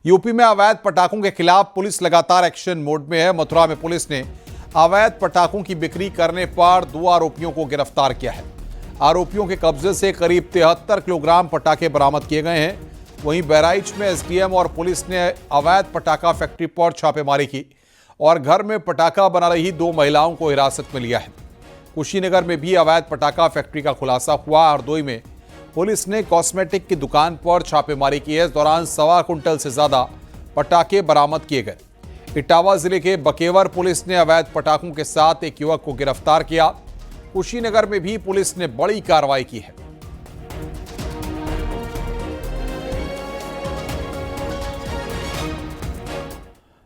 UP में अवैध पटाखों के खिलाफ पुलिस लगातार एक्शन मोड में है। मथुरा में पुलिस ने अवैध पटाखों की बिक्री करने पर 2 आरोपियों को गिरफ्तार किया है। आरोपियों के कब्जे से करीब 73 किलोग्राम पटाखे बरामद किए गए हैं। वहीं बहराइच में एसडीएम और पुलिस ने अवैध पटाखा फैक्ट्री पर छापेमारी की और घर में पटाखा बना रही 2 महिलाओं को हिरासत में लिया है। कुशीनगर में भी अवैध पटाखा फैक्ट्री का खुलासा हुआ। हरदोई में पुलिस ने कॉस्मेटिक की दुकान पर छापेमारी की है। इस दौरान 1.25 कुंटल से ज्यादा पटाखे बरामद किए गए। इटावा जिले के बकेवर पुलिस ने अवैध पटाखों के साथ एक युवक को गिरफ्तार किया। कुशीनगर में भी पुलिस ने बड़ी कार्रवाई की है।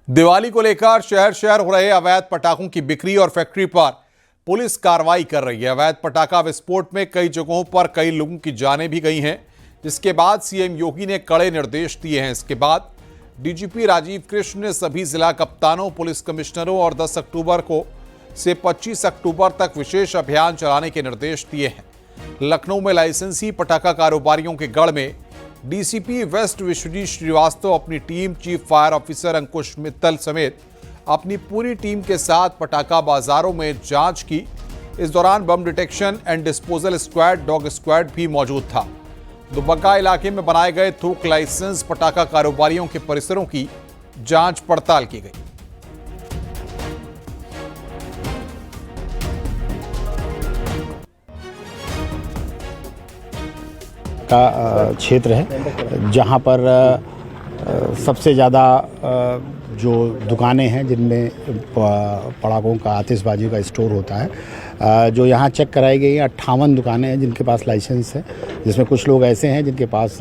दिवाली को लेकर शहर शहर हो रहे अवैध पटाखों की बिक्री और फैक्ट्री पर पुलिस कार्रवाई कर रही है। अवैध पटाखा विस्फोट में कई जगहों पर कई लोगों की जानें भी गई हैं, जिसके बाद सीएम योगी ने कड़े निर्देश दिए हैं। इसके बाद डीजीपी राजीव कृष्ण ने सभी जिला कप्तानों, पुलिस कमिश्नरों और 10 अक्टूबर को से 25 अक्टूबर तक विशेष अभियान चलाने के निर्देश दिए हैं। लखनऊ में लाइसेंसी पटाखा कारोबारियों के गढ़ में डीसीपी वेस्ट विश्वजीत श्रीवास्तव अपनी टीम, चीफ फायर ऑफिसर अंकुश मित्तल समेत अपनी पूरी टीम के साथ पटाखा बाजारों में जांच की। इस दौरान bomb detection and disposal squad, dog squad भी मौजूद था। दुबग्गा इलाके में बनाए गए थोक लाइसेंस पटाखा कारोबारियों के परिसरों की जांच पड़ताल की गई। का क्षेत्र है जहां पर सबसे ज़्यादा जो दुकानें हैं जिनमें पटाखों का, आतिशबाजी का स्टोर होता है। जो यहाँ चेक कराई गई हैं 58 दुकानें हैं जिनके पास लाइसेंस है, जिसमें कुछ लोग ऐसे हैं जिनके पास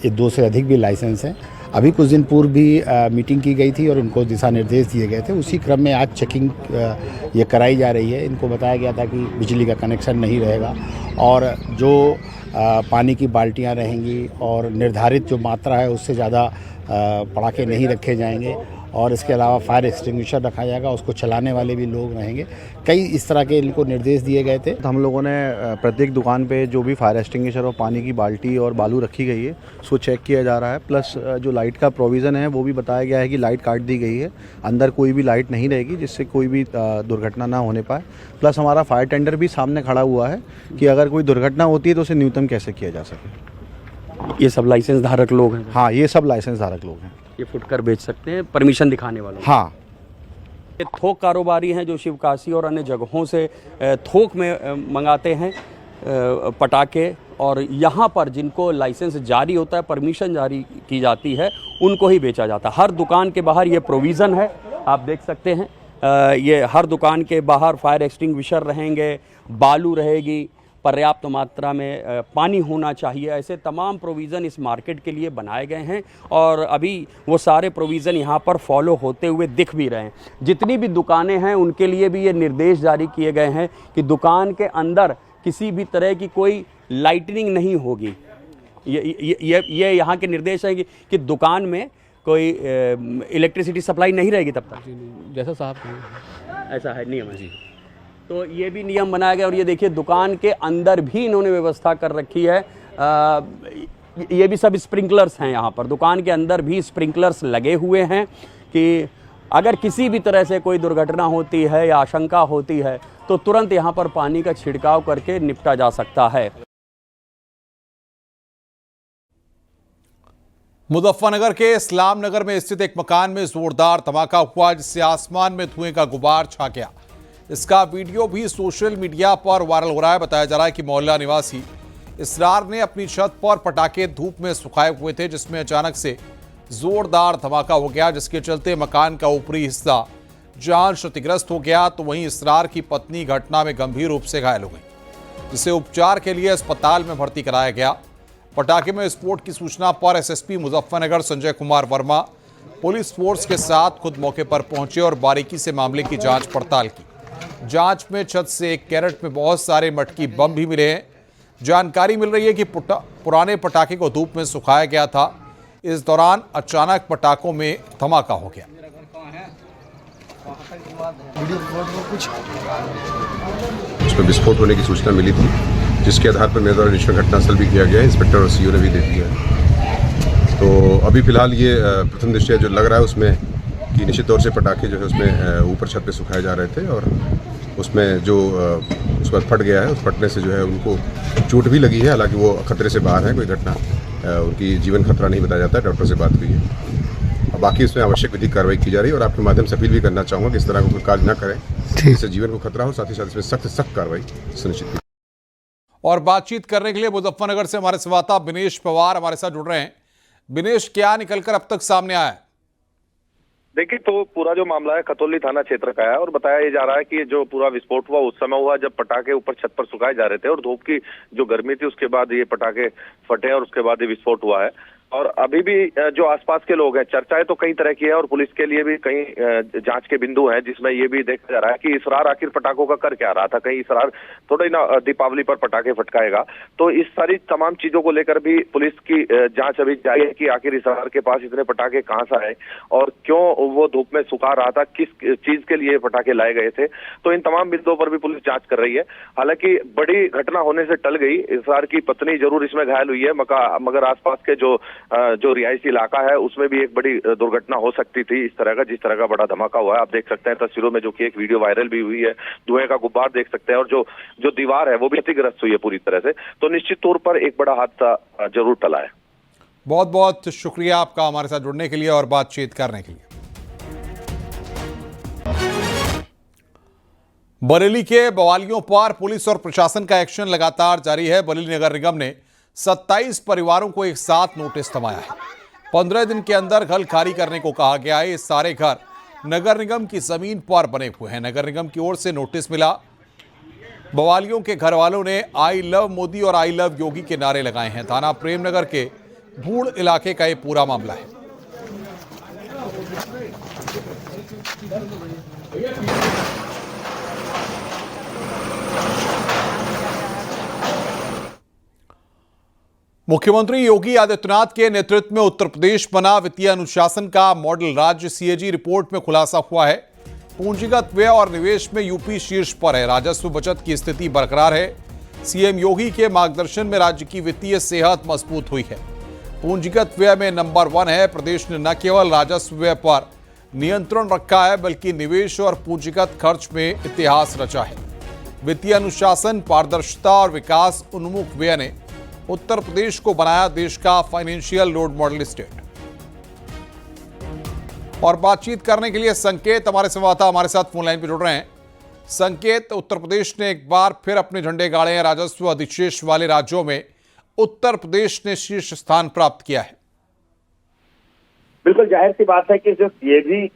2 से अधिक भी लाइसेंस हैं। अभी कुछ दिन पूर्व भी मीटिंग की गई थी और इनको दिशा निर्देश दिए गए थे। उसी क्रम में आज चेकिंग ये कराई जा रही है। इनको बताया गया था कि बिजली का कनेक्शन नहीं रहेगा और जो पानी की बाल्टियां रहेंगी और निर्धारित जो मात्रा है उससे ज़्यादा पटाखे नहीं रखे जाएंगे और इसके अलावा फायर एक्सटिंग्विशर रखा जाएगा, उसको चलाने वाले भी लोग रहेंगे। कई इस तरह के इनको निर्देश दिए गए थे। हम लोगों ने प्रत्येक दुकान पे जो भी फायर एक्सटिंग्विशर और पानी की बाल्टी और बालू रखी गई है उसको चेक किया जा रहा है। प्लस जो लाइट का प्रोविज़न है वो भी बताया गया है कि लाइट काट दी गई है, अंदर कोई भी लाइट नहीं रहेगी जिससे कोई भी दुर्घटना ना होने पाए। प्लस हमारा फायर टेंडर भी सामने खड़ा हुआ है कि अगर कोई दुर्घटना होती है तो उसे न्यूनतम कैसे किया जा सके। ये सब लाइसेंस धारक लोग हैं? हाँ, ये सब लाइसेंस धारक लोग हैं। ये फुटकर बेच सकते हैं परमिशन दिखाने वालों? हाँ। ये थोक कारोबारी हैं जो शिवकाशी और अन्य जगहों से थोक में मंगाते हैं पटाखे, और यहाँ पर जिनको लाइसेंस जारी होता है, परमिशन जारी की जाती है, उनको ही बेचा जाता है। हर दुकान के बाहर ये प्रोविज़न है, आप देख सकते हैं। ये हर दुकान के बाहर फायर एक्सटिंग्विशर रहेंगे, बालू रहेगी, पर्याप्त मात्रा में पानी होना चाहिए। ऐसे तमाम प्रोविज़न इस मार्केट के लिए बनाए गए हैं और अभी वो सारे प्रोविज़न यहाँ पर फॉलो होते हुए दिख भी रहे हैं। जितनी भी दुकानें हैं उनके लिए भी ये निर्देश जारी किए गए हैं कि दुकान के अंदर किसी भी तरह की कोई लाइटनिंग नहीं होगी। ये यहाँ के निर्देश हैं कि दुकान में कोई इलेक्ट्रिसिटी सप्लाई नहीं रहेगी तब तक। जैसा साहब ऐसा है नियम है। तो ये भी नियम बनाया गया और ये देखिए दुकान के अंदर भी इन्होंने व्यवस्था कर रखी है। ये भी सब स्प्रिंकलर्स हैं यहाँ पर, दुकान के अंदर भी स्प्रिंकलर्स लगे हुए हैं कि अगर किसी भी तरह से कोई दुर्घटना होती है या आशंका होती है तो तुरंत यहाँ पर पानी का छिड़काव करके निपटा जा सकता है। मुजफ्फरनगर के इस्लाम नगर में स्थित एक मकान में जोरदार धमाका हुआ, जिससे आसमान में धुएं का गुबार छा गया। इसका वीडियो भी सोशल मीडिया पर वायरल हो रहा है। बताया जा रहा है कि मोहल्ला निवासी इसरार ने अपनी छत पर पटाखे धूप में सुखाए हुए थे, जिसमें अचानक से जोरदार धमाका हो गया, जिसके चलते मकान का ऊपरी हिस्सा जान क्षतिग्रस्त हो गया। तो वहीं इसरार की पत्नी घटना में गंभीर रूप से घायल हो गई, जिसे उपचार के लिए अस्पताल में भर्ती कराया गया। पटाखे में विस्फोट की सूचना पर SSP Muzaffarnagar Sanjay Kumar Verma police force के साथ खुद मौके पर पहुंचे और बारीकी से मामले की जांच पड़ताल की। जांच में छत से 1 कैरेट में बहुत सारे मटकी बम भी मिले हैं। जानकारी मिल रही है कि पुराने पटाखे को धूप में सुखाया गया था। इस दौरान अचानक पटाखों में धमाका हो गया। उसमें विस्फोट होने की सूचना मिली थी, जिसके आधार पर मेरे द्वारा निरीक्षण घटनास्थल भी किया गया है। इंस्पेक्टर और सीओ ने भी देख लिया है। तो अभी फ़िलहाल ये प्रथम दृष्टया जो लग रहा है उसमें कि निश्चित तौर से पटाखे जो है उसमें ऊपर छत पे सुखाए जा रहे थे और उसमें जो उस पर फट गया है, उस फटने से जो है उनको चोट भी लगी है। हालांकि वो खतरे से बाहर है, कोई घटना उनकी जीवन खतरा नहीं बताया जाता है। डॉक्टर से बात हुई है। अब बाकी इसमें आवश्यक विधिक कार्रवाई की जा रही है और आपके माध्यम से अपील भी करना चाहूँगा कि इस तरह का कोई कार्य न करें जिससे जीवन को खतरा हो, साथ ही साथ इसमें सख्त कार्रवाई सुनिश्चित की। और बातचीत करने के लिए मुजफ्फरनगर से हमारे संवाददाता बिनेश पवार हमारे साथ जुड़ रहे हैं। बिनेश, क्या निकलकर अब तक सामने आया है? देखिए, तो पूरा जो मामला है खतौली थाना क्षेत्र का है और बताया ये जा रहा है कि जो पूरा विस्फोट हुआ उस समय हुआ जब पटाखे ऊपर छत पर सुखाए जा रहे थे और धूप की जो गर्मी थी उसके बाद ये पटाखे फटे और उसके बाद ये विस्फोट हुआ है। और अभी भी जो आसपास के लोग हैं, चर्चाएं तो कई तरह की है और पुलिस के लिए भी कई जांच के बिंदु हैं, जिसमें ये भी देखा जा रहा है कि इसरार आखिर पटाखों का कर क्या रहा था। कहीं इसरार थोड़ा ही ना दीपावली पर पटाखे फटकाएगा। तो इस सारी तमाम चीजों को लेकर भी पुलिस की जांच अभी जारी है कि आखिर इसरार के पास इतने पटाखे कहां से आए और क्यों वो धूप में सुखा रहा था, किस चीज के लिए पटाखे लाए गए थे। तो इन तमाम बिंदुओं पर भी पुलिस जांच कर रही है। हालांकि बड़ी घटना होने से टल गई, इसरार की पत्नी जरूर इसमें घायल हुई है, मगर आसपास के जो रिहायशी इलाका है उसमें भी एक बड़ी दुर्घटना हो सकती थी इस तरह का, जिस तरह का बड़ा धमाका हुआ है। आप देख सकते हैं तस्वीरों में जो कि एक वीडियो वायरल भी हुई है, धुएं का गुब्बार देख सकते हैं और जो दीवार है वो भी क्षतिग्रस्त हुई है पूरी तरह से। तो निश्चित तौर पर एक बड़ा हादसा जरूर टला है। बहुत बहुत शुक्रिया आपका हमारे साथ जुड़ने के लिए और बातचीत करने के लिए। बरेली के बवालियों पर पुलिस और प्रशासन का एक्शन लगातार जारी है। बरेली नगर निगम ने 27 परिवारों को एक साथ नोटिस थमाया है। 15 दिन के अंदर घर खाली करने को कहा गया है। ये सारे घर नगर निगम की जमीन पर बने हुए हैं। नगर निगम की ओर से नोटिस मिला। बवालियों के घर वालों ने आई लव मोदी और आई लव योगी के नारे लगाए हैं। थाना प्रेमनगर के भूड़ इलाके का ये पूरा मामला है। मुख्यमंत्री योगी आदित्यनाथ के नेतृत्व में उत्तर प्रदेश बना वित्तीय अनुशासन का मॉडल राज्य। सीएजी रिपोर्ट में खुलासा हुआ है, पूंजीगत व्यय और निवेश में यूपी शीर्ष पर है। राजस्व बचत की स्थिति बरकरार है। सीएम योगी के मार्गदर्शन में राज्य की वित्तीय सेहत मजबूत हुई है। पूंजीगत व्यय में नंबर 1 है। प्रदेश ने न केवल राजस्व व्यय पर नियंत्रण रखा है बल्कि निवेश और पूंजीगत खर्च में इतिहास रचा है। वित्तीय अनुशासन, पारदर्शिता और विकास उन्मुख व्यय ने उत्तर प्रदेश को बनाया देश का फाइनेंशियल रोल मॉडल स्टेट। और बातचीत करने के लिए संकेत हमारे संवाददाता हमारे साथ फोन लाइन पर जुड़ रहे हैं। संकेत, उत्तर प्रदेश ने एक बार फिर अपने झंडे गाड़े हैं। राजस्व अधिशेष वाले राज्यों में उत्तर प्रदेश ने शीर्ष स्थान प्राप्त किया है। बिल्कुल जाहिर सी बात है कि जो सीएजी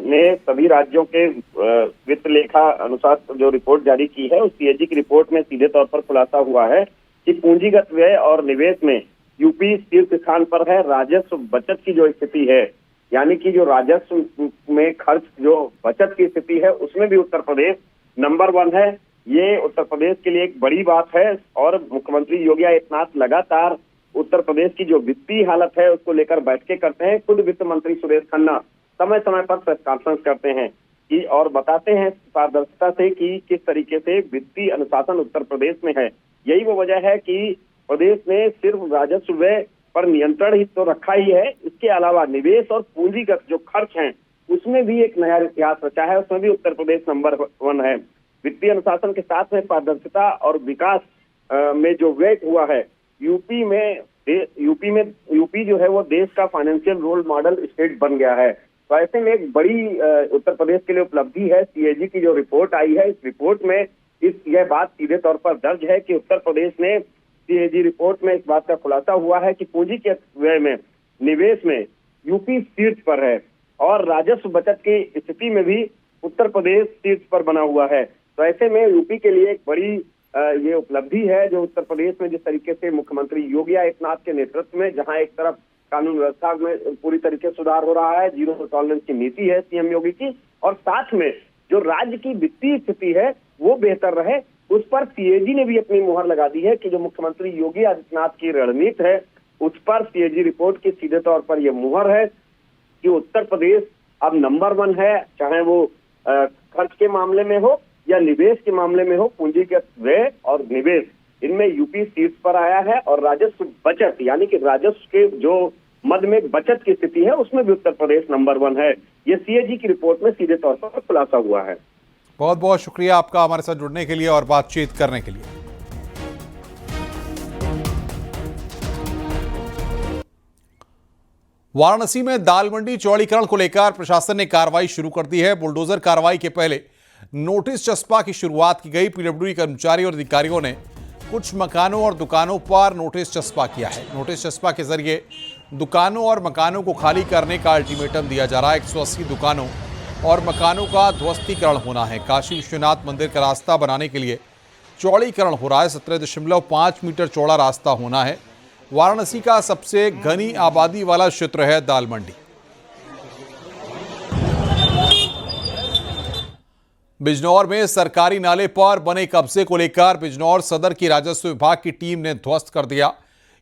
ने सभी राज्यों के वित्त लेखा अनुसार जो रिपोर्ट जारी की है, उस सीएजी की रिपोर्ट में सीधे तौर पर खुलासा हुआ है कि पूंजीगत व्यय और निवेश में यूपी शीर्ष स्थान पर है। राजस्व बचत की जो स्थिति है, यानी कि जो राजस्व में खर्च जो बचत की स्थिति है, उसमें भी उत्तर प्रदेश नंबर 1 है। ये उत्तर प्रदेश के लिए एक बड़ी बात है और मुख्यमंत्री योगी आदित्यनाथ लगातार उत्तर प्रदेश की जो वित्तीय हालत है उसको लेकर बैठकें करते हैं। खुद वित्त मंत्री सुरेश खन्ना समय समय पर प्रेस कॉन्फ्रेंस करते हैं कि और बताते हैं पारदर्शिता से कि किस तरीके से वित्तीय अनुशासन उत्तर प्रदेश में है। यही वो वजह है कि प्रदेश ने सिर्फ राजस्व व्यय पर नियंत्रण ही तो रखा ही है, इसके अलावा निवेश और पूंजीगत जो खर्च हैं उसमें भी एक नया इतिहास रचा है। उसमें भी उत्तर प्रदेश नंबर 1 है। वित्तीय अनुशासन के साथ में पारदर्शिता और विकास में जो व्यय हुआ है, यूपी जो है वो देश का फाइनेंशियल रोल मॉडल स्टेट बन गया है। तो ऐसे में एक बड़ी उत्तर प्रदेश के लिए उपलब्धि है। सीएजी की जो रिपोर्ट आई है, इस रिपोर्ट में यह बात सीधे तौर पर दर्ज है कि उत्तर प्रदेश ने सीएजी रिपोर्ट में इस बात का खुलासा हुआ है कि पूंजी के व्यय में, निवेश में यूपी शीर्ष पर है और राजस्व बचत की स्थिति में भी उत्तर प्रदेश शीर्ष पर बना हुआ है। तो ऐसे में यूपी के लिए एक बड़ी ये उपलब्धि है जो उत्तर प्रदेश में जिस तरीके से मुख्यमंत्री योगी आदित्यनाथ के नेतृत्व में, जहां एक तरफ कानून व्यवस्था में पूरी तरीके से सुधार हो रहा है, जीरो टॉलरेंस की नीति है सीएम योगी की, और साथ में जो राज्य की वित्तीय स्थिति है वो बेहतर रहे, उस पर सीएजी ने भी अपनी मुहर लगा दी है कि जो मुख्यमंत्री योगी आदित्यनाथ की रणनीति है उस पर सीएजी रिपोर्ट की सीधे तौर पर यह मुहर है कि उत्तर प्रदेश अब नंबर 1 है, चाहे वो खर्च के मामले में हो या निवेश के मामले में हो। पूंजीगत व्यय और निवेश इनमें यूपी शीर्ष पर आया है और राजस्व बचत यानी कि राजस्व के जो मद में बचत की स्थिति है उसमें भी उत्तर प्रदेश नंबर 1 है। ये सीएजी की रिपोर्ट में सीधे तौर पर खुलासा हुआ है। बहुत बहुत शुक्रिया आपका हमारे साथ जुड़ने के लिए और बातचीत करने के लिए। वाराणसी में दाल मंडी चौड़ीकरण को लेकर प्रशासन ने कार्रवाई शुरू कर दी है। बुलडोजर कार्रवाई के पहले नोटिस चस्पा की शुरुआत की गई। पीडब्ल्यूडी कर्मचारी और अधिकारियों ने कुछ मकानों और दुकानों पर नोटिस चस्पा किया है। नोटिस चस्पा के जरिए दुकानों और मकानों को खाली करने का अल्टीमेटम दिया जा रहा है। 180 दुकानों और मकानों का ध्वस्तीकरण होना है। काशी विश्वनाथ मंदिर का रास्ता बनाने के लिए चौड़ीकरण हो रहा है। 17.5 मीटर चौड़ा रास्ता होना है। वाराणसी का सबसे घनी आबादी वाला क्षेत्र है दाल मंडी। बिजनौर में सरकारी नाले पर बने कब्जे को लेकर बिजनौर सदर की राजस्व विभाग की टीम ने ध्वस्त कर दिया।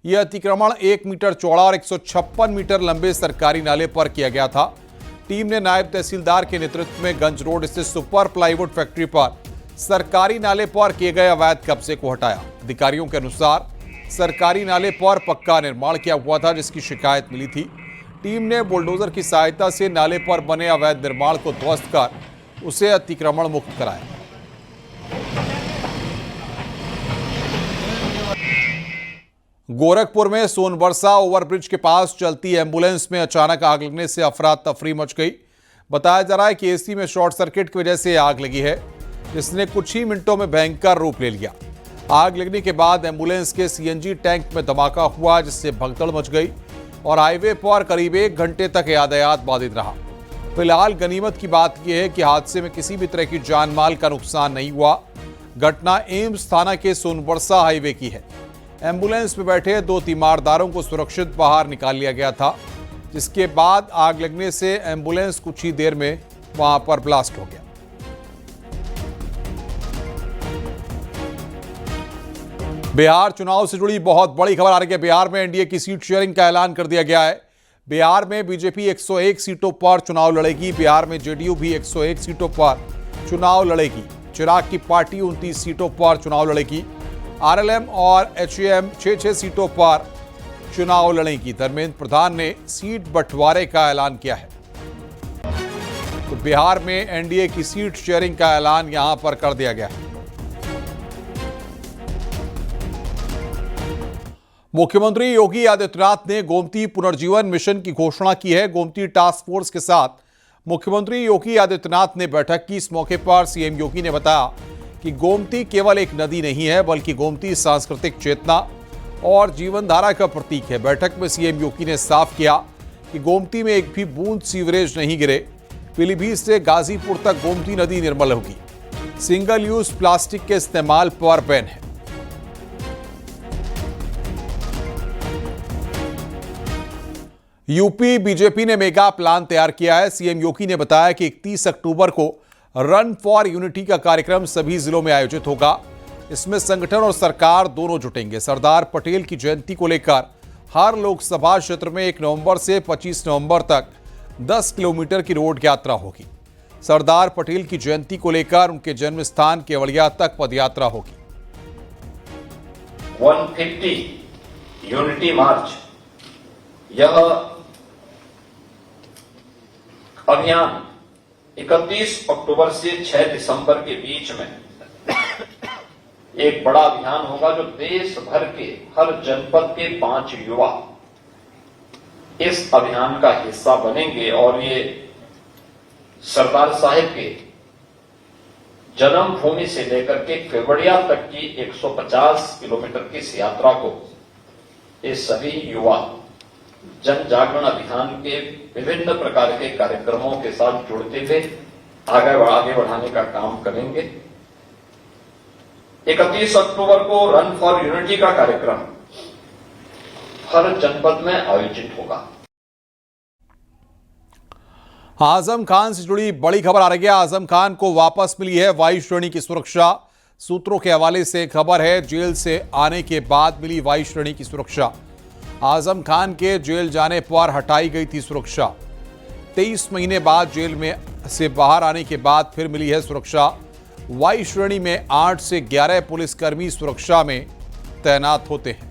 यह अतिक्रमण 1 मीटर चौड़ा और 156 मीटर लंबे सरकारी नाले पर किया गया था। टीम ने नायब तहसीलदार के नेतृत्व में गंज रोड स्थित सुपर प्लाईवुड फैक्ट्री पर सरकारी नाले पर किए गए अवैध कब्जे को हटाया। अधिकारियों के अनुसार सरकारी नाले पर पक्का निर्माण किया हुआ था, जिसकी शिकायत मिली थी। टीम ने बुलडोजर की सहायता से नाले पर बने अवैध निर्माण को ध्वस्त कर उसे अतिक्रमण मुक्त कराया। गोरखपुर में सोनबरसा ओवरब्रिज के पास चलती एम्बुलेंस में अचानक आग लगने से अफरा तफरी मच गई। बताया जा रहा है कि एसी में शॉर्ट सर्किट की वजह से आग लगी है, जिसने कुछ ही मिनटों में भयंकर रूप ले लिया। आग लगने के बाद एम्बुलेंस के सीएनजी टैंक में धमाका हुआ, जिससे भगदड़ मच गई और हाईवे पर करीब 1 घंटे तक यातायात बाधित रहा। फिलहाल गनीमत की बात यह है कि हादसे में किसी भी तरह की जान माल का नुकसान नहीं हुआ। घटना एम्स थाना के सोनबरसा हाईवे की है। एम्बुलेंस में बैठे 2 तीमारदारों को सुरक्षित बाहर निकाल लिया गया था, जिसके बाद आग लगने से एम्बुलेंस कुछ ही देर में वहां पर ब्लास्ट हो गया। बिहार चुनाव से जुड़ी बहुत बड़ी खबर आ रही है। बिहार में एनडीए की सीट शेयरिंग का ऐलान कर दिया गया है। बिहार में बीजेपी 101 सीटों पर चुनाव लड़ेगी। बिहार में जेडीयू भी 101 सीटों पर चुनाव लड़ेगी। चिराग की पार्टी 29 सीटों पर चुनाव लड़ेगी। आरएलएम और एचएएम 6 सीटों पर चुनाव लड़ेगी। धर्मेंद्र प्रधान ने सीट बंटवारे का ऐलान किया है। तो बिहार में एनडीए की सीट शेयरिंग का ऐलान यहां पर कर दिया गया है। मुख्यमंत्री योगी आदित्यनाथ ने गोमती पुनर्जीवन मिशन की घोषणा की है। गोमती टास्क फोर्स के साथ मुख्यमंत्री योगी आदित्यनाथ ने बैठक की। इस मौके पर सीएम योगी ने बताया कि गोमती केवल एक नदी नहीं है, बल्कि गोमती सांस्कृतिक चेतना और जीवनधारा का प्रतीक है। बैठक में सीएम योगी ने साफ किया कि गोमती में एक भी बूंद सीवरेज नहीं गिरे। पीलीभीत से गाजीपुर तक गोमती नदी निर्मल होगी। सिंगल यूज प्लास्टिक के इस्तेमाल पर बैन है। यूपी बीजेपी ने मेगा प्लान तैयार किया है। सीएम योगी ने बताया कि 31 अक्टूबर को रन फॉर यूनिटी का कार्यक्रम सभी जिलों में आयोजित होगा। इसमें संगठन और सरकार दोनों जुटेंगे। सरदार पटेल की जयंती को लेकर हर लोकसभा क्षेत्र में 1 नवंबर से 25 नवंबर तक 10 किलोमीटर की रोड यात्रा होगी। सरदार पटेल की जयंती को लेकर उनके जन्म स्थान केवड़िया तक पदयात्रा होगी। 150 यूनिटी मार्च, यह अभियान 31 अक्टूबर से 6 दिसंबर के बीच में एक बड़ा अभियान होगा, जो देश भर के हर जनपद के 5 युवा इस अभियान का हिस्सा बनेंगे और ये सरदार साहिब के जन्मभूमि से लेकर के केवड़िया तक की 150 किलोमीटर की इस यात्रा को ये सभी युवा जन जागरण अभियान के विभिन्न प्रकार के कार्यक्रमों के साथ जुड़ते हुए आगे बढ़ाने का काम करेंगे। 31 अक्टूबर को रन फॉर यूनिटी का कार्यक्रम हर जनपद में आयोजित होगा। आजम खान से जुड़ी बड़ी खबर आ रही है। आजम खान को वापस मिली है वायु श्रेणी की सुरक्षा। सूत्रों के हवाले से खबर है, जेल से आने के बाद मिली वायु श्रेणी की सुरक्षा। आजम खान के जेल जाने पर हटाई गई थी सुरक्षा। 23 महीने बाद जेल में से बाहर आने के बाद फिर मिली है सुरक्षा। वायु श्रेणी में 8 से 11 पुलिसकर्मी सुरक्षा में तैनात होते हैं।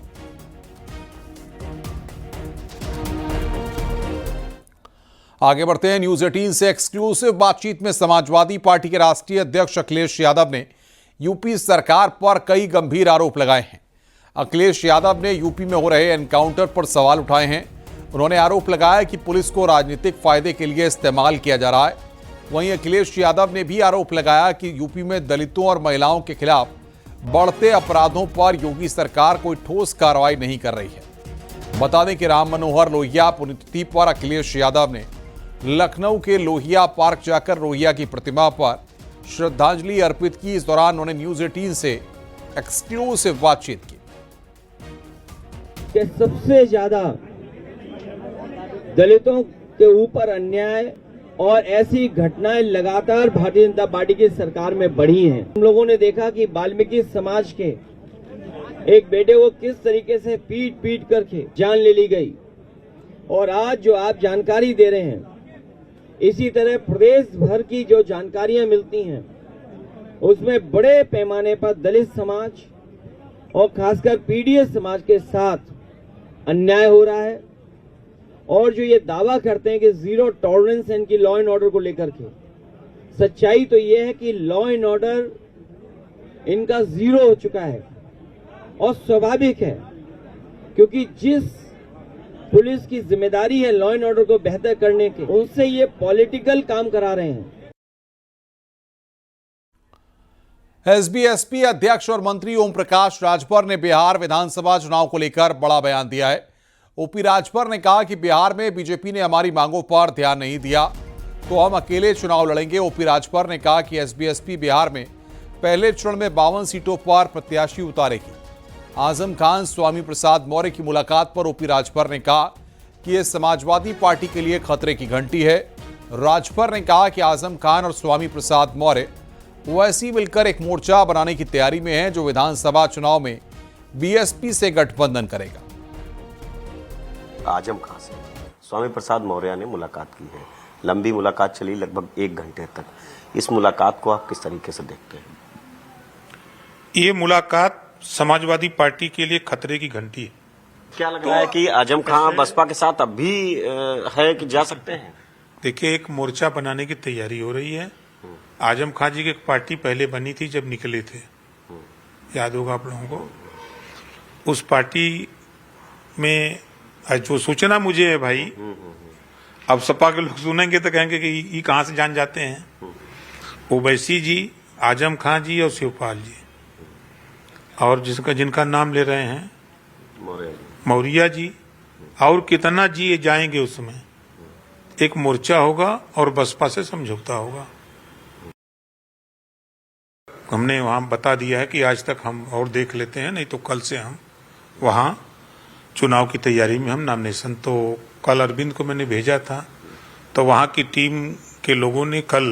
आगे बढ़ते हैं। न्यूज 18 से एक्सक्लूसिव बातचीत में समाजवादी पार्टी के राष्ट्रीय अध्यक्ष अखिलेश यादव ने यूपी सरकार पर कई गंभीर आरोप लगाए हैं। अखिलेश यादव ने यूपी में हो रहे एनकाउंटर पर सवाल उठाए हैं। उन्होंने आरोप लगाया कि पुलिस को राजनीतिक फायदे के लिए इस्तेमाल किया जा रहा है। वहीं अखिलेश यादव ने भी आरोप लगाया कि यूपी में दलितों और महिलाओं के खिलाफ बढ़ते अपराधों पर योगी सरकार कोई ठोस कार्रवाई नहीं कर रही है। बता दें कि राम मनोहर लोहिया पुण्यतिथि पर अखिलेश यादव ने लखनऊ के लोहिया पार्क जाकर लोहिया की प्रतिमा पर श्रद्धांजलि अर्पित की। इस दौरान उन्होंने न्यूज 18 से एक्सक्लूसिव बातचीत की। सबसे ज्यादा दलितों के ऊपर अन्याय और ऐसी घटनाएं लगातार भारतीय जनता पार्टी की सरकार में बढ़ी हैं। हम लोगों ने देखा कि वाल्मीकि समाज के एक बेटे को किस तरीके से पीट पीट करके जान ले ली गई, और आज जो आप जानकारी दे रहे हैं, इसी तरह प्रदेश भर की जो जानकारियां मिलती हैं उसमें बड़े पैमाने पर दलित समाज और खासकर पीडीएस समाज के साथ अन्याय हो रहा है। और जो ये दावा करते हैं कि जीरो टॉलरेंस है इनकी लॉ एंड ऑर्डर को लेकर के, सच्चाई तो ये है कि लॉ एंड ऑर्डर इनका जीरो हो चुका है। और स्वाभाविक है, क्योंकि जिस पुलिस की जिम्मेदारी है लॉ एंड ऑर्डर को बेहतर करने के, उनसे ये पॉलिटिकल काम करा रहे हैं। एसबीएसपी अध्यक्ष और मंत्री ओम प्रकाश राजभर ने बिहार विधानसभा चुनाव को लेकर बड़ा बयान दिया है। ओपी राजभर ने कहा कि बिहार में बीजेपी ने हमारी मांगों पर ध्यान नहीं दिया तो हम अकेले चुनाव लड़ेंगे। ओपी राजभर ने कहा कि एसबीएसपी बिहार में पहले चरण में 52 सीटों पर प्रत्याशी उतारेगी। आजम खान स्वामी प्रसाद मौर्य की मुलाकात पर ओपी राजभर ने कहा कि यह समाजवादी पार्टी के लिए खतरे की घंटी है। राजभर ने कहा कि आजम खान और स्वामी प्रसाद मौर्य ओवैसी मिलकर एक मोर्चा बनाने की तैयारी में है जो विधानसभा चुनाव में बीएसपी से गठबंधन करेगा। आजम खान से स्वामी प्रसाद मौर्य ने मुलाकात की है। लंबी मुलाकात चली, लगभग 1 घंटे तक। इस मुलाकात को आप किस तरीके से देखते हैं? ये मुलाकात समाजवादी पार्टी के लिए खतरे की घंटी है। क्या लग रहा है कि आजम खान बसपा के साथ अब भी है कि जा सकते हैं? देखिए, एक मोर्चा बनाने की तैयारी हो रही है। आजम खान जी की एक पार्टी पहले बनी थी जब निकले थे, याद होगा आप लोगों को। उस पार्टी में जो सूचना मुझे है भाई, अब सपा के लोग सुनेंगे तो कहेंगे कि ये कहाँ से जान जाते हैं। ओवैसी जी, आजम खान जी और शिवपाल जी, और जिनका नाम ले रहे हैं मौर्य जी, और कितना जी ये जाएंगे। उसमें एक मोर्चा होगा और बसपा से समझौता होगा। हमने वहां बता दिया है कि आज तक हम और देख लेते हैं, नहीं तो कल से हम वहां चुनाव की तैयारी में हम नामिनेशन, तो कल अरविंद को मैंने भेजा था, तो वहां की टीम के लोगों ने कल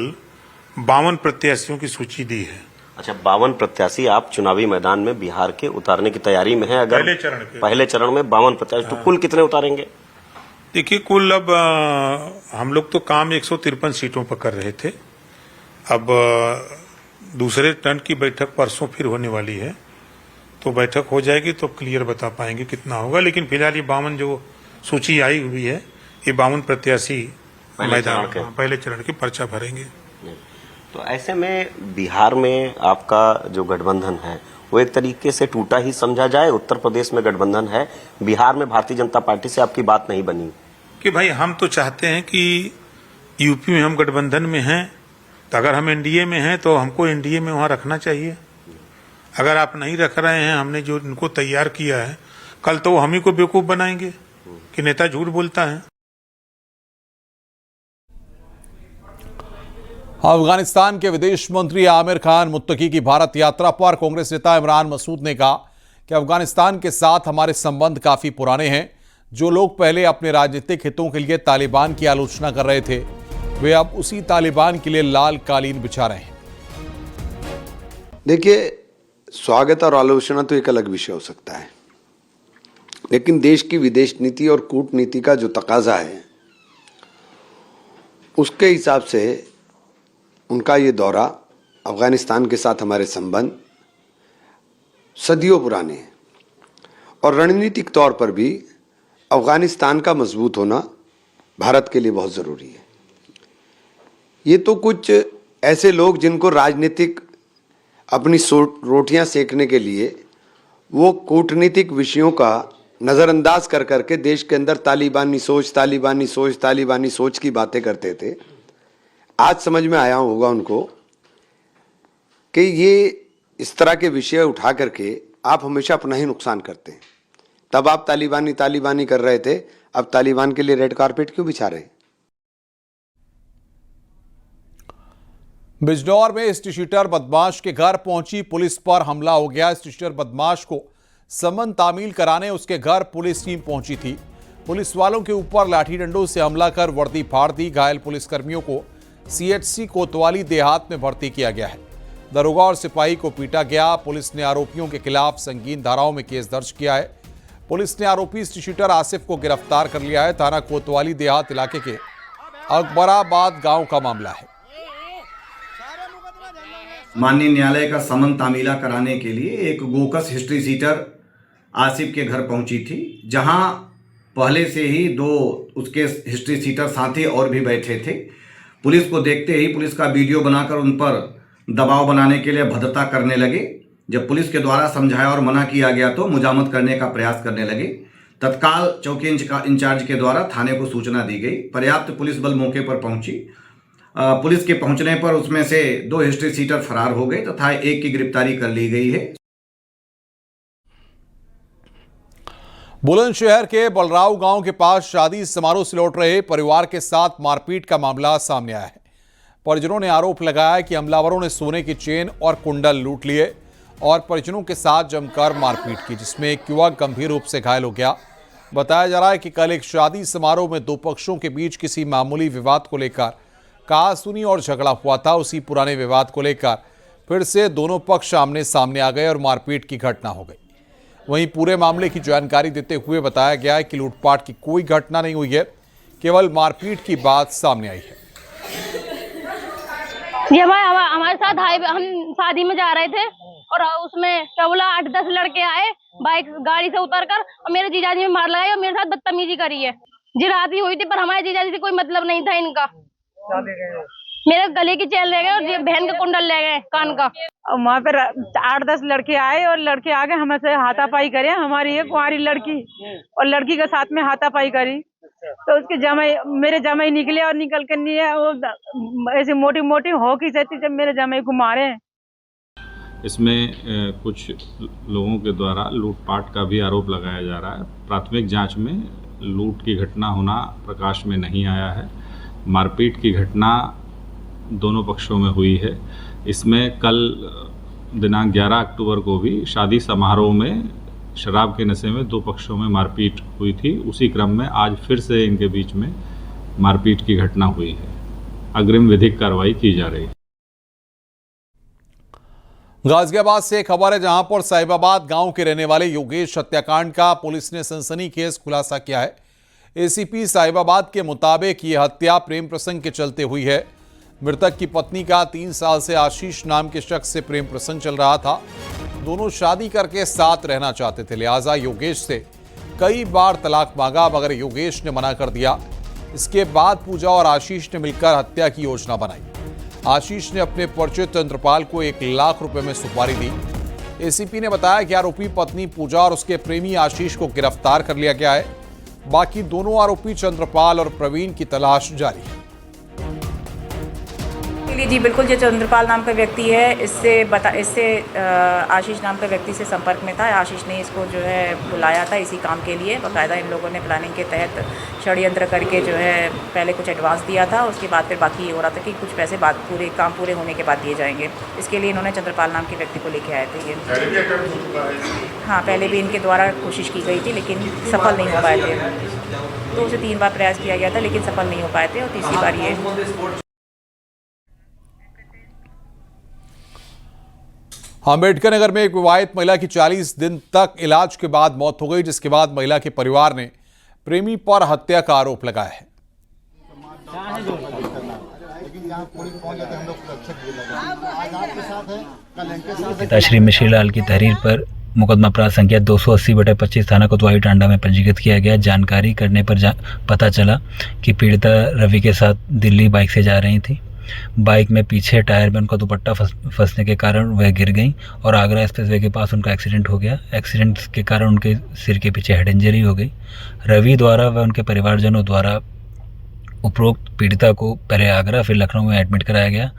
52 प्रत्याशियों की सूची दी है। अच्छा, 52 प्रत्याशी आप चुनावी मैदान में बिहार के उतारने की तैयारी में है। अगर पहले चरण में 52 प्रत्याशी, तो कुल कितने उतारेंगे? देखिए, कुल अब हम लोग तो काम 153 सीटों पर कर रहे थे। अब दूसरे टर्न की बैठक परसों फिर होने वाली है, तो बैठक हो जाएगी तो क्लियर बता पाएंगे कितना होगा। लेकिन फिलहाल ये 52 जो सूची आई हुई है, ये 52 प्रत्याशी मैदान पहले चरण के पर्चा भरेंगे। तो ऐसे में बिहार में आपका जो गठबंधन है वो एक तरीके से टूटा ही समझा जाए। उत्तर प्रदेश में गठबंधन है, बिहार में भारतीय जनता पार्टी से आपकी बात नहीं बनी? कि भाई, हम तो चाहते हैं कि यूपी में हम गठबंधन में हैं, तो अगर हम एनडीए में हैं तो हमको एनडीए में वहां रखना चाहिए। अगर आप नहीं रख रहे हैं, हमने जो इनको तैयार किया है, कल तो हम ही को बेवकूफ बनाएंगे कि नेता झूठ बोलता है। अफगानिस्तान के विदेश मंत्री आमिर खान मुत्तकी की भारत यात्रा पर कांग्रेस नेता इमरान मसूद ने कहा कि अफगानिस्तान के साथ हमारे संबंध काफी पुराने हैं। जो लोग पहले अपने राजनीतिक हितों के लिए तालिबान की आलोचना कर रहे थे, वे अब उसी तालिबान के लिए लाल कालीन बिछा रहे हैं। देखिए, स्वागत और आलोचना तो एक अलग विषय हो सकता है, लेकिन देश की विदेश नीति और कूटनीति का जो तकाजा है, उसके हिसाब से उनका ये दौरा, अफगानिस्तान के साथ हमारे संबंध सदियों पुराने हैं और रणनीतिक तौर पर भी अफगानिस्तान का मजबूत होना भारत के लिए बहुत ज़रूरी है। ये तो कुछ ऐसे लोग जिनको राजनीतिक अपनी रोटियां सेकने के लिए वो कूटनीतिक विषयों का नज़रअंदाज कर करके देश के अंदर तालिबानी सोच की बातें करते थे, आज समझ में आया होगा उनको कि ये इस तरह के विषय उठा करके आप हमेशा अपना ही नुकसान करते हैं। तब आप तालिबानी कर रहे थे, अब तालिबान के लिए रेड कारपेट क्यों बिछा रहे हैं? बिजनौर में स्टीशीटर बदमाश के घर पहुंची पुलिस पर हमला हो गया। स्टीशीटर बदमाश को समन तामील कराने उसके घर पुलिस टीम पहुंची थी। पुलिस वालों के ऊपर लाठी डंडों से हमला कर वर्दी फाड़ दी। घायल पुलिसकर्मियों को सीएचसी कोतवाली देहात में भर्ती किया गया है। दरोगा और सिपाही को पीटा गया। पुलिस ने आरोपियों के खिलाफ संगीन धाराओं में केस दर्ज किया है। पुलिस ने आरोपी स्टीशीटर आसिफ को गिरफ्तार कर लिया है। थाना कोतवाली देहात इलाके के अकबराबाद गांव का मामला है। माननीय न्यायालय का समन तामीला कराने के लिए एक गोकस हिस्ट्री सीटर आसिफ के घर पहुंची थी, जहां पहले से ही 2 उसके हिस्ट्री सीटर साथी और भी बैठे थे। पुलिस को देखते ही पुलिस का वीडियो बनाकर उन पर दबाव बनाने के लिए भद्रता करने लगे। जब पुलिस के द्वारा समझाया और मना किया गया तो मुजामत करने का प्रयास करने लगे। तत्काल चौकी इंचार्ज के द्वारा थाने को सूचना दी गई। पर्याप्त पुलिस बल मौके पर पहुंची। पुलिस के पहुंचने पर उसमें से 2 हिस्ट्री सीटर फरार हो गए तथा एक की गिरफ्तारी कर ली गई है। बुलंदशहर के बलराव गांव के पास शादी समारोह से लौट रहे परिवार के साथ मारपीट का मामला सामने आया है। परिजनों ने आरोप लगाया कि हमलावरों ने सोने की चेन और कुंडल लूट लिए और परिजनों के साथ जमकर मारपीट की, जिसमें एक युवक गंभीर रूप से घायल हो गया। बताया जा रहा है कि कल एक शादी समारोह में 2 पक्षों के बीच किसी मामूली विवाद को लेकर कहासुनी और झगड़ा हुआ था। उसी पुराने विवाद को लेकर फिर से दोनों पक्ष आमने सामने आ गए और मारपीट की घटना हो गई। वहीं पूरे मामले की जानकारी देते हुए बताया गया है कि लूटपाट की कोई घटना नहीं हुई है, केवल मारपीट की बात सामने आई है। ये हमारे साथ हम शादी में जा रहे थे और उसमें क्या बोला 8-10 लड़के आए बाइक गाड़ी से उतरकर और मेरे जीजाजी में मार लगाई और मेरे साथ बदतमीजी करी है। जी रात ही हुई थी पर हमारे जीजाजी से कोई मतलब नहीं था इनका। मेरे गले की चेन ले गए और बहन का कुंडल ले गए कान का। वहाँ पर 8-10 लड़के आए और लड़के आके हमसे हाथापाई करे। हमारी एक कुंवारी लड़की और लड़की के साथ में हाथापाई करी तो उसके मेरे जमाई निकले और निकल कर नहीं है वो ऐसी मोटी मोटी हॉकी से जब मेरे जमाई को मारे। इसमें कुछ लोगों के द्वारा लूटपाट का भी आरोप लगाया जा रहा है। प्राथमिक जांच में लूट की घटना होना प्रकाश में नहीं आया है। मारपीट की घटना दोनों पक्षों में हुई है। इसमें कल दिनांक 11 अक्टूबर को भी शादी समारोह में शराब के नशे में 2 पक्षों में मारपीट हुई थी। उसी क्रम में आज फिर से इनके बीच में मारपीट की घटना हुई है। अग्रिम विधिक कार्रवाई की जा रही है। गाजियाबाद से खबर है, जहां पर साहिबाबाद गांव के रहने वाले योगेश हत्याकांड का पुलिस ने सनसनीखेज खुलासा किया है। एसीपी साहिबाबाद के मुताबिक ये हत्या प्रेम प्रसंग के चलते हुई है। मृतक की पत्नी का 3 साल से आशीष नाम के शख्स से प्रेम प्रसंग चल रहा था। दोनों शादी करके साथ रहना चाहते थे, लिहाजा योगेश से कई बार तलाक मांगा मगर योगेश ने मना कर दिया। इसके बाद पूजा और आशीष ने मिलकर हत्या की योजना बनाई। आशीष ने अपने परिचित चंद्रपाल को 1 लाख रुपए में सुपारी दी। एसीपी ने बताया कि आरोपी पत्नी पूजा और उसके प्रेमी आशीष को गिरफ्तार कर लिया गया है। बाकी दोनों आरोपी चंद्रपाल और प्रवीण की तलाश जारी है। जी बिल्कुल, जो चंद्रपाल नाम का व्यक्ति है इससे आशीष नाम का व्यक्ति से संपर्क में था। आशीष ने इसको जो है बुलाया था इसी काम के लिए। बाकायदा इन लोगों ने प्लानिंग के तहत षड्यंत्र करके जो है पहले कुछ एडवांस दिया था, उसके बाद फिर बाकी ये हो रहा था कि कुछ पैसे काम पूरे होने के बाद दिए जाएंगे। इसके लिए इन्होंने चंद्रपाल नाम के व्यक्ति को लेके आए थे। ये हाँ, पहले भी इनके द्वारा कोशिश की गई थी लेकिन सफल नहीं हो पाए थे। 2 से 3 बार प्रयास किया गया था लेकिन सफल नहीं हो पाए थे और तीसरी बार ये। अम्बेडकर नगर में एक विवाहित महिला की 40 दिन तक इलाज के बाद मौत हो गई, जिसके बाद महिला के परिवार ने प्रेमी पर हत्या का आरोप लगाया है। पिता श्री मिश्री लाल की तहरीर पर मुकदमा अपराध संख्या 280/25 थाना कोतवाली टांडा में पंजीकृत किया गया। जानकारी करने पर पता चला कि पीड़िता रवि के साथ दिल्ली बाइक से जा रही थी। बाइक में पीछे टायर में उनका दुपट्टा फंसने के कारण वह गिर गई और आगरा एक्सप्रेसवे के पास उनका एक्सीडेंट हो गया। एक्सीडेंट के कारण उनके सिर के पीछे हेड इंजरी हो गई। रवि द्वारा व उनके परिवारजनों द्वारा उपरोक्त पीड़िता को पहले आगरा फिर लखनऊ में एडमिट कराया गया।